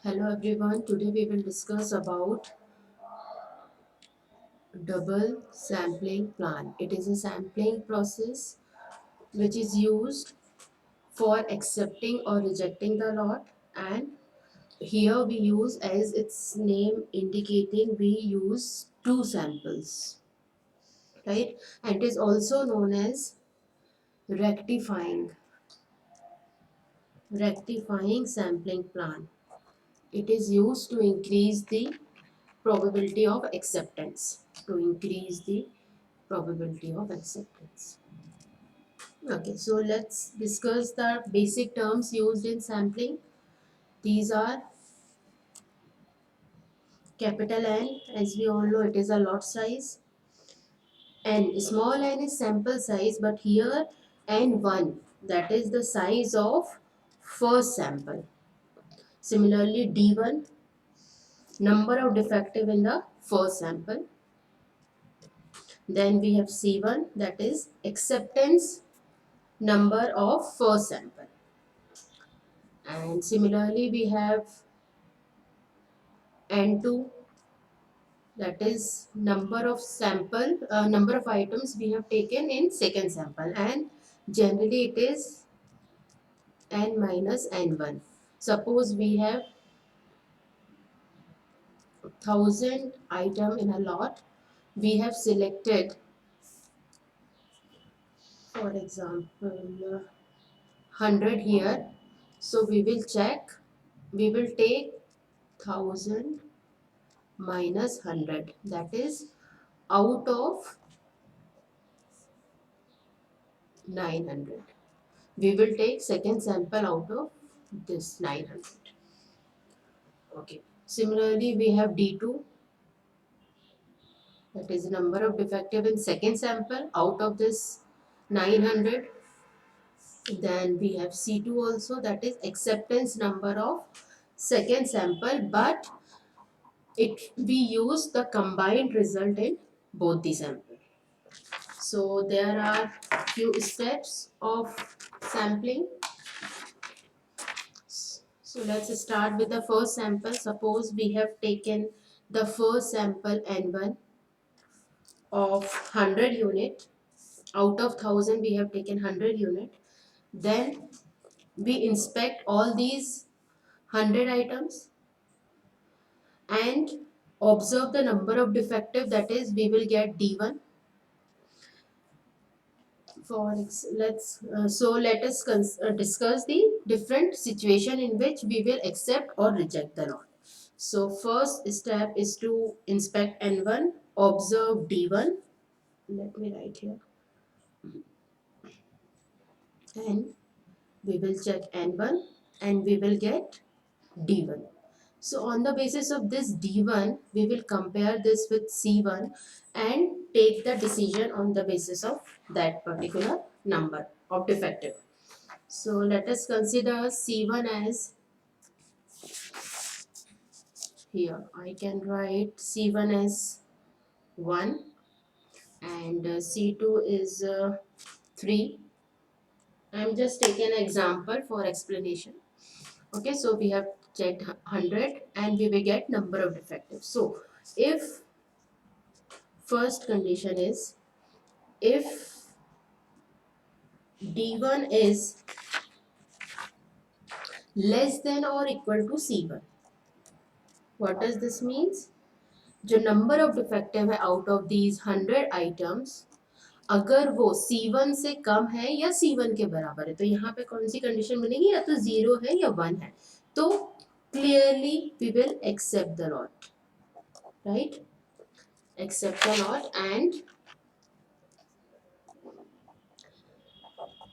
Hello everyone, today we will discuss about double sampling plan. It is a sampling process which is used for accepting or rejecting the lot, and here we use, as its name indicating, we use two samples, right? And it is also known as rectifying sampling plan. It is used to increase the probability of acceptance, Okay, so let's discuss the basic terms used in sampling. These are capital N, as we all know, it is a lot size. N, small n is sample size, but here N1, that is the size of first sample. Similarly, D1, number of defective in the first sample. Then we have C1, that is acceptance number of first sample. And similarly, we have N2, that is number of items we have taken in second sample, and generally it is n minus n1. Suppose we have 1000 item in a lot, we have selected, for example, 100 here. So we will take 1000 minus 100, that is out of 900. We will take second sample out of this 900. Okay. Similarly, we have D2, that is the number of defective in second sample out of this 900. Then we have C2 also, that is acceptance number of second sample, but we use the combined result in both the sample. So there are few steps of sampling. So let's start with the first sample. Suppose we have taken the first sample N1 of 100 unit. Out of 1000 we have taken 100 unit. Then we inspect all these 100 items and observe the number of defective, that is we will get D1. Let us discuss the different situation in which we will accept or reject the lot. So first step is to inspect N1, observe D1. Let me write here. And we will check N1 and we will get D1. So on the basis of this D1, we will compare this with C1 and take the decision on the basis of that particular number of defective. So let us consider C1 as, here I can write C1 as 1 and C2 is 3. I am just taking an example for explanation. Okay, so we have checked 100 and we will get number of defectives. So if first condition is, if D1 is less than or equal to C1. What does this means? जो number of defective है out of these 100 items, अगर वो C1 से कम है या C1 के बराबर है, तो यहाँ पे कौन सी कंडीशन बनेगी, या तो 0 है या 1 है, तो clearly we will accept the lot, right? Accept the lot. And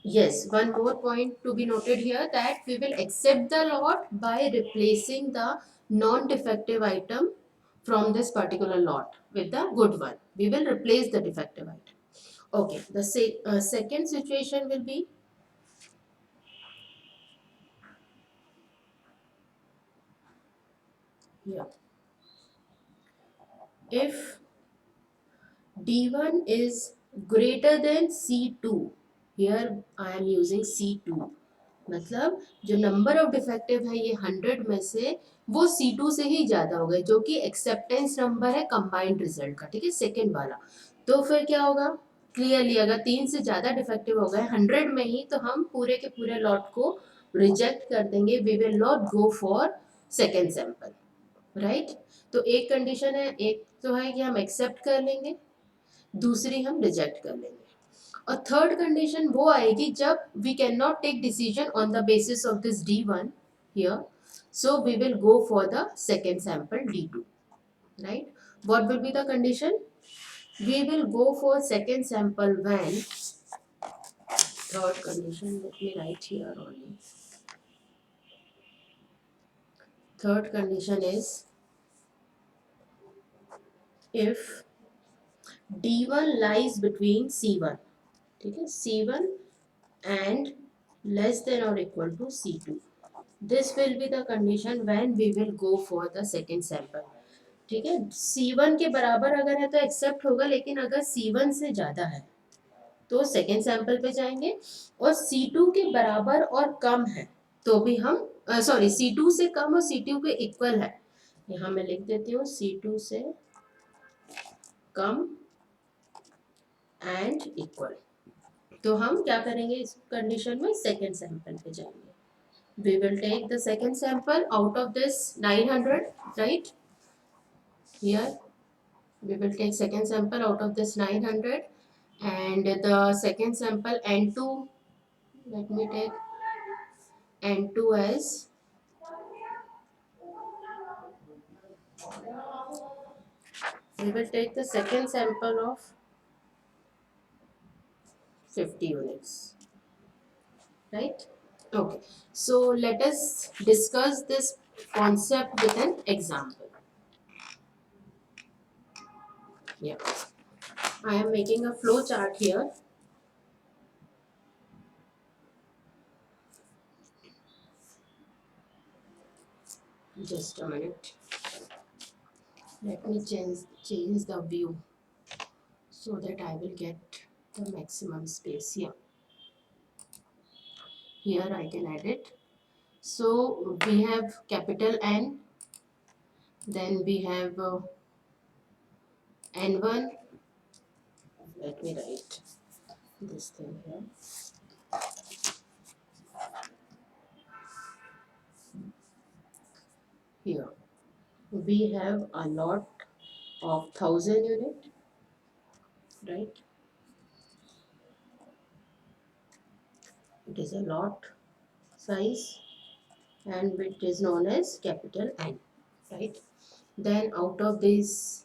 yes, one more point to be noted here, that we will accept the lot by replacing the non-defective item from this particular lot with the good one. We will replace the defective item. Okay, the second situation will be, here. If D1 is greater than C2, here I am using C2. मतलब जो number of defective है ये 100 में से वो C2 से ही ज्यादा हो गए, जो कि एक्सेप्टेंस नंबर है कंबाइंड रिजल्ट का, ठीक है, सेकेंड वाला। तो फिर क्या होगा, क्लियरली अगर 3 से ज्यादा डिफेक्टिव हो गए 100 में ही, तो हम पूरे के पूरे लॉट को रिजेक्ट कर देंगे, we will not go for second sample, right. तो एक कंडीशन है, एक तो है कि हम एक्सेप्ट कर लेंगे, दूसरी हम रिजेक्ट कर लेंगे। और थर्ड कंडीशन वो आएगी जब we can not take decision on the basis of this D1 here, so we will go for the second sample D2, right? What will be the condition? We will go for second sample when, third condition, let me write here only. Third condition is if D1 lies between C1, ठीक है, C1 and less than or equal to C2. This will be the condition when we will go for the second sample. ठीक है, C1 के बराबर अगर है तो accept होगा, लेकिन अगर C1 से ज्यादा है तो सेकेंड सैंपल पे जाएंगे, और C2 के बराबर और कम है तो भी हम सॉरी C2 से कम और C2 के इक्वल है, यहाँ मैं लिख देती हूँ C2 से कम एंड इक्वल, तो हम क्या करेंगे इस कंडीशन में, सेकेंड सैंपल पे जाएंगे। We will take the second sample out of this 900, right? Here we will take second sample out of this 900, and the second sample N2, let me take N2 as, we will take the second sample of 50 units, right? Okay, so let us discuss this concept with an example. Yeah, I am making a flow chart here. Just a minute. Let me change the view so that I will get the maximum space here. Here I can add it. So we have capital N, then we have N1. Let me write this thing here. Here we have a lot of 1000 unit, right? It is a lot size and it is known as capital N, right? Then out of this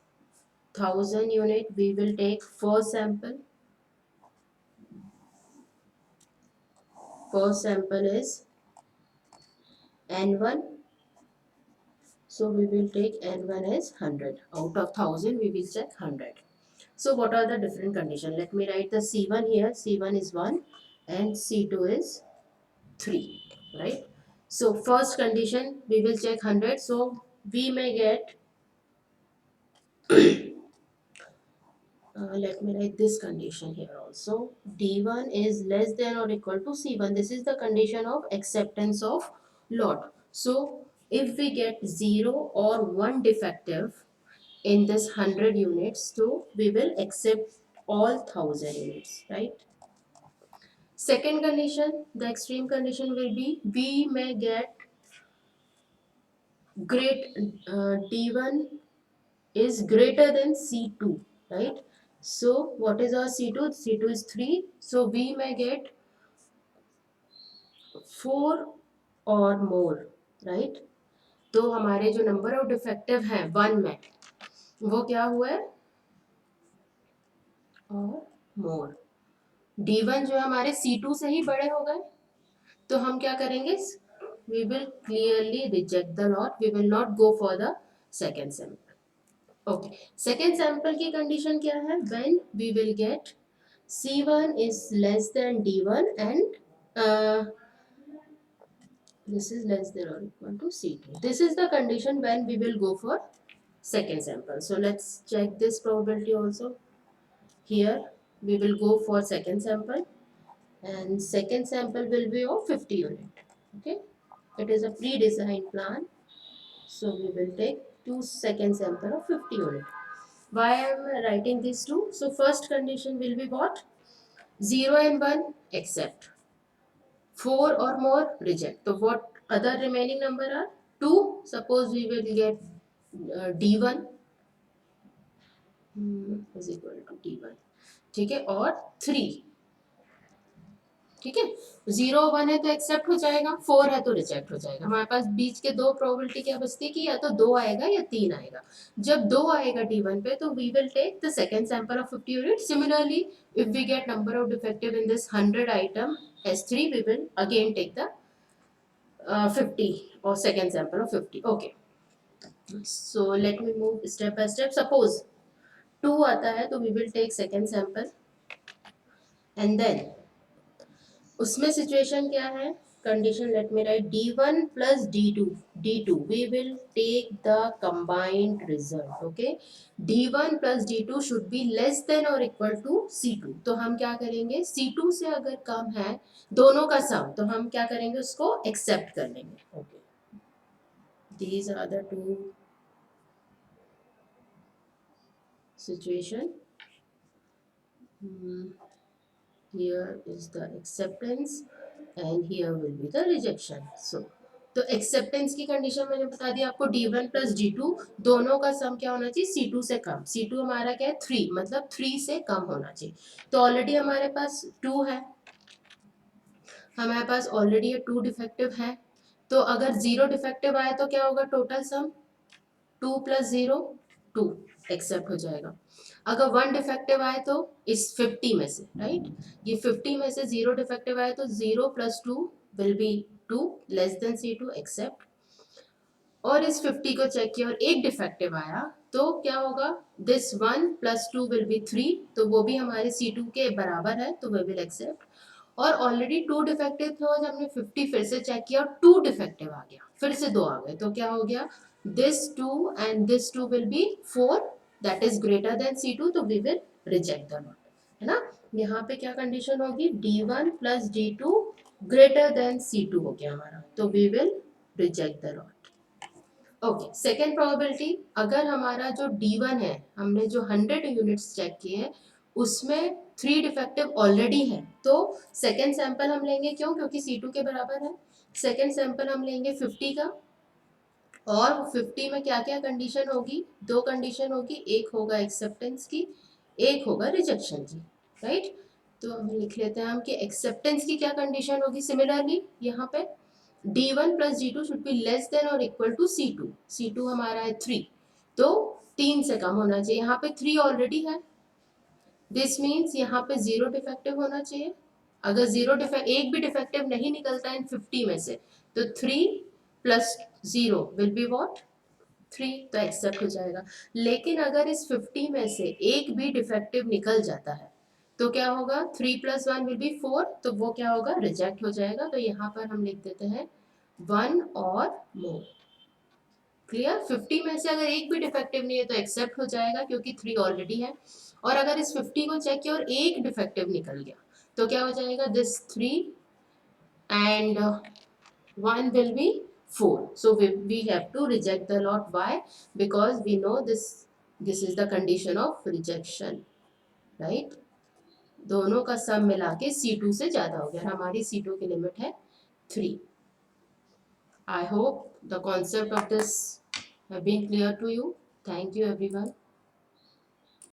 1000 unit we will take first sample. First sample is N1, so we will take N1 as 100. Out of 1000 we will check 100. So what are the different conditions? Let me write the C1 here. C1 is 1 and C2 is 3, right? So first condition we will check 100, so we may get let me write this condition here also. D1 is less than or equal to C1. This is the condition of acceptance of lot. So if we get 0 or 1 defective in this 100 units, so we will accept all 1000 units, right? Second condition, the extreme condition will be we may get great D1 is greater than C2, right? So what is our C2? C2 is 3. So we may get 4 or more, right? तो हमारे जो number of defective हैं 1 में, वो क्या हुआ है, और मोर। D1 जो हमारे C2 से ही बड़े हो गए, तो हम क्या करेंगे, we will clearly reject the lot, we will not go for the second sample. Okay, second sample की condition क्या है, when we will get C1 is less than D1 and this is less than or equal to C2. This is the condition when we will go for second sample. So let's check this probability also. Here we will go for second sample. and second sample will be of 50 unit. Okay, it is a pre-designed plan, so we will take two second sample of 50 unit. Why I am writing these two? So first condition will be what? 0 and 1 accept, 4 or more reject. So what other remaining number are? 2. Suppose we will get D1 is equal to D1. ठीक है, और 3. ठीक है, 0 1 है तो accept हो जाएगा, 4 है तो रिजेक्ट हो जाएगा. हमारे पास बीच के दो प्रोबेबिलिटी क्या बचती है कि या तो 2 आएगा या 3 आएगा. जब 2 आएगा D1 पे तो we will take the second sample of 50 unit. Similarly if we get number of defective in this 100 item S3, we will again take the 50 or second sample of 50. Okay, so let me move step by step. Suppose 2 आता है तो we will take second sample and then उसमें situation क्या है? Condition let me right D1 plus D2 we will take the combined result. Okay, D1 plus D2 should be less than or equal to C2. तो हम क्या करेंगे? C2 से अगर कम है दोनों का सम तो हम क्या करेंगे? उसको एक्सेप्ट कर लेंगे. Okay, these are the two situation. Here is the acceptance and here will be the rejection. So तो एक्सेप्टेंस की कंडीशन मैंने बता दी आपको. D1 plus D2 दोनों का सम क्या होना चाहिए? C2 से कम. C2 हमारा क्या है? 3, मतलब 3 से कम होना चाहिए. तो ऑलरेडी हमारे पास 2 है, हमारे पास ऑलरेडी ये 2 डिफेक्टिव है. तो अगर 0 डिफेक्टिव आए तो क्या होगा? टोटल सम 2 plus 0 2 एक्सेप्ट हो जाएगा. अगर 1 डिफेक्टिव आए तो इस 50 में से, राइट, ये 50 में से 0 डिफेक्टिव आए तो 0 plus 2 will be 2 less than C2 accept. और इस 50 को चेक किया और एक डिफेक्टिव आया तो क्या होगा? दिस 1 plus 2 will be 3, तो वो भी हमारे C2 के बराबर है तो वी विल एक्सेप्ट. और ऑलरेडी 2 डिफेक्टिव थे और हमने 50 फिर से चेक किया और 2 डिफेक्टिव आ गया, फिर से 2 आ गए तो क्या हो गया? This 2 and this 2 will be 4, that is greater than C2, तो we will reject the lot. है ना? यहाँ पे क्या कंडीशन होगी? D1 plus D2 greater than C2 हो गया हमारा, तो we will reject the lot. Okay, second probability, अगर हमारा जो D1 है, हमने जो 100 यूनिट्स चेक किए हैं उसमें 3 डिफेक्टिव ऑलरेडी है तो सेकेंड सैंपल हम लेंगे. क्यों? क्योंकि C2 के बराबर है. सेकेंड सैंपल हम लेंगे 50 का और 50 में क्या क्या कंडीशन होगी? 2 कंडीशन होगी, एक होगा एक्सेप्टेंस की, एक होगा रिजेक्शन की, राइट. तो हम लिख लेते हैं हम कि एक्सेप्टेंस की क्या कंडीशन होगी? सिमिलरली यहाँ पे D1 plus D2 should be less than or equal to C2. C2 हमारा है 3, तो 3 से कम होना चाहिए. यहाँ पे 3 ऑलरेडी है, दिस मीन्स यहाँ पे 0 डिफेक्टिव होना चाहिए. अगर 0 डिफेक्ट, एक भी डिफेक्टिव नहीं निकलता इन 50 में से तो 3 plus 0 will be what? 3, तो एक्सेप्ट हो जाएगा. लेकिन अगर इस 50 में से एक भी डिफेक्टिव निकल जाता है तो क्या होगा? 3 plus 1 will be 4, तो वो क्या होगा? रिजेक्ट हो जाएगा. तो यहाँ पर हम लिख देते हैं 1 और मोर. क्लियर? 50 में से अगर एक भी डिफेक्टिव नहीं है तो एक्सेप्ट हो जाएगा क्योंकि 3 ऑलरेडी है. और अगर इस 50 को चेक किया और एक डिफेक्टिव निकल गया तो क्या हो जाएगा? This 3 and 1 will be 4. So we have to reject the lot. Why? Because we know this is the condition of rejection, right? दोनों का सम मिला के C2 से ज्यादा हो गया. हमारी C2 की लिमिट है 3. I hope the concept of this have been clear to you. Thank you everyone.